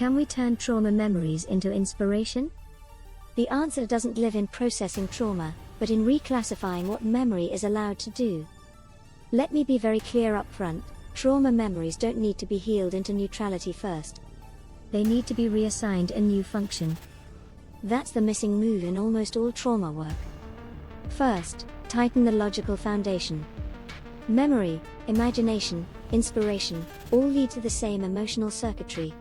Can we turn trauma memories into inspiration? The answer doesn't live in processing trauma, but in reclassifying what memory is allowed to do. Let me be very clear up front, trauma memories don't need to be healed into neutrality first. They need to be reassigned a new function. That's the missing move in almost all trauma work. First, tighten the logical foundation. Memory, imagination, inspiration, all lead to the same emotional circuitry.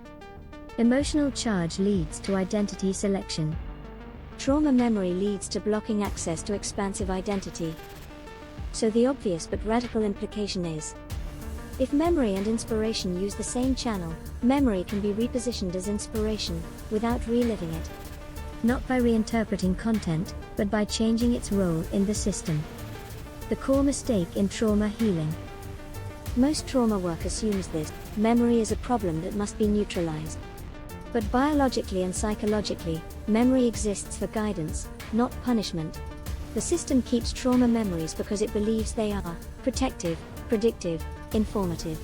Emotional charge leads to identity selection. Trauma memory leads to blocking access to expansive identity. So the obvious but radical implication is, if memory and inspiration use the same channel, memory can be repositioned as inspiration, without reliving it. Not by reinterpreting content, but by changing its role in the system. The core mistake in trauma healing. Most trauma work assumes this: memory is a problem that must be neutralized. But biologically and psychologically, memory exists for guidance, not punishment. The system keeps trauma memories because it believes they are protective, predictive, informative.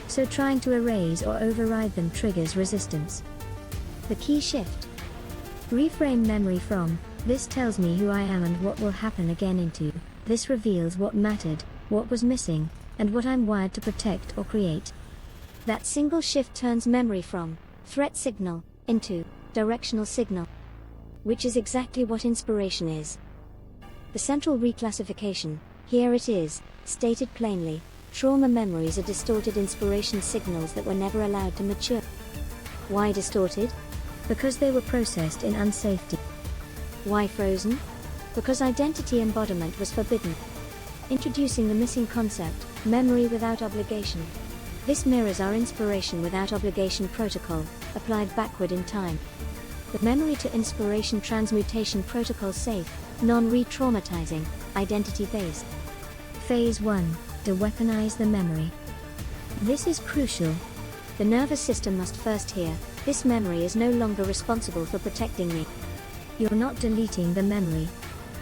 So trying to erase or override them triggers resistance. The key shift. Reframe memory from, "This tells me who I am and what will happen again," into, "This reveals what mattered, what was missing, and what I'm wired to protect or create." That single shift turns memory from threat signal into directional signal, which is exactly what inspiration is. The central reclassification, here it is, stated plainly: trauma memories are distorted inspiration signals that were never allowed to mature. Why distorted? Because they were processed in unsafety. Why frozen? Because identity embodiment was forbidden. Introducing the missing concept, memory without obligation. This mirrors our inspiration without obligation protocol, applied backward in time. The memory to inspiration transmutation protocol: safe, non-re-traumatizing, identity-based. Phase 1. De-weaponize the memory. This is crucial. The nervous system must first hear, this memory is no longer responsible for protecting me. You're not deleting the memory.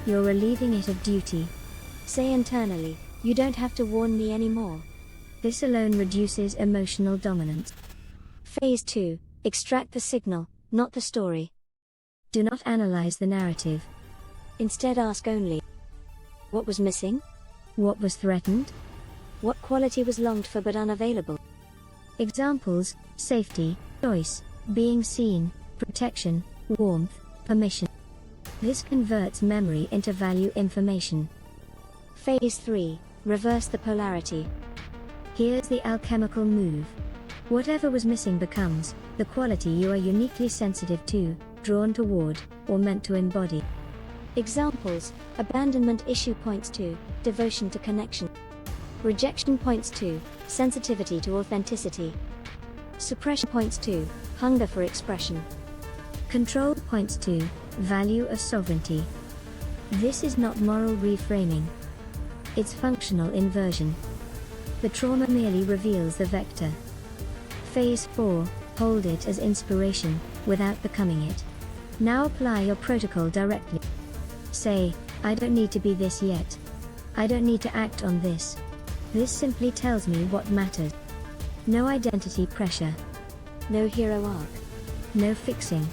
You're relieving it of duty. Say internally, you don't have to warn me anymore. This alone reduces emotional dominance. Phase 2. Extract the signal, not the story. Do not analyze the narrative. Instead ask only, what was missing? What was threatened? What quality was longed for but unavailable? Examples: safety, choice, being seen, protection, warmth, permission. This converts memory into value information. Phase 3. Reverse the polarity. Here's the alchemical move. Whatever was missing becomes the quality you are uniquely sensitive to, drawn toward, or meant to embody. Examples: abandonment issue points to devotion to connection. Rejection points to sensitivity to authenticity. Suppression points to hunger for expression. Control points to value of sovereignty. This is not moral reframing. It's functional inversion. The trauma merely reveals the vector. Phase 4. Hold it as inspiration, without becoming it. Now apply your protocol directly. Say, "I don't need to be this yet. I don't need to act on this. This simply tells me what matters." No identity pressure. No hero arc. No fixing.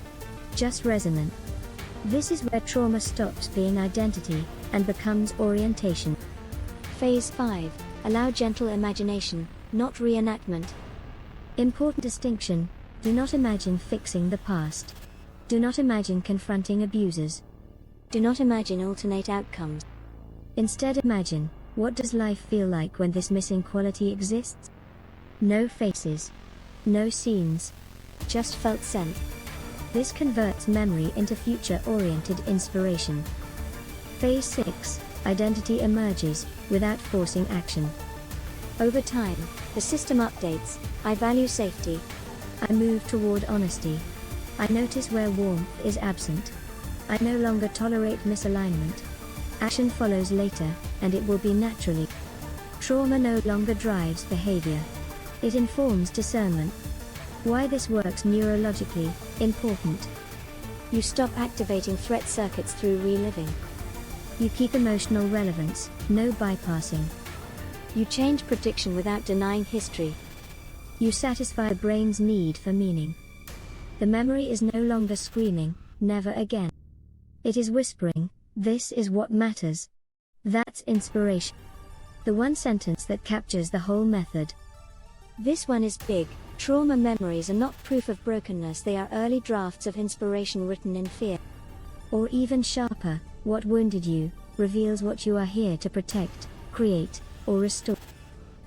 Just resonant. This is where trauma stops being identity, and becomes orientation. Phase 5. Allow gentle imagination, not reenactment. Important distinction: do not imagine fixing the past. Do not imagine confronting abusers. Do not imagine alternate outcomes. Instead imagine, what does life feel like when this missing quality exists? No faces. No scenes. Just felt sense. This converts memory into future-oriented inspiration. Phase 6. Identity emerges, without forcing action. Over time, the system updates. I value safety. I move toward honesty. I notice where warmth is absent. I no longer tolerate misalignment. Action follows later, and it will be naturally. Trauma no longer drives behavior. It informs discernment. Why this works neurologically, important. You stop activating threat circuits through reliving. You keep emotional relevance, no bypassing. You change prediction without denying history. You satisfy the brain's need for meaning. The memory is no longer screaming, "Never again." It is whispering, "This is what matters." That's inspiration. The one sentence that captures the whole method. This one is big. Trauma memories are not proof of brokenness, they are early drafts of inspiration written in fear. Or even sharper, what wounded you reveals what you are here to protect, create, or restore.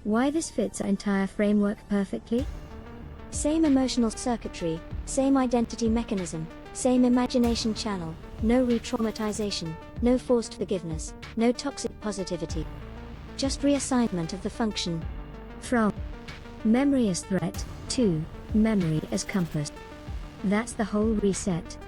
Why this fits our entire framework perfectly? Same emotional circuitry, same identity mechanism, same imagination channel, no re-traumatization, no forced forgiveness, no toxic positivity. Just reassignment of the function. From memory as threat to memory as compass. That's the whole reset.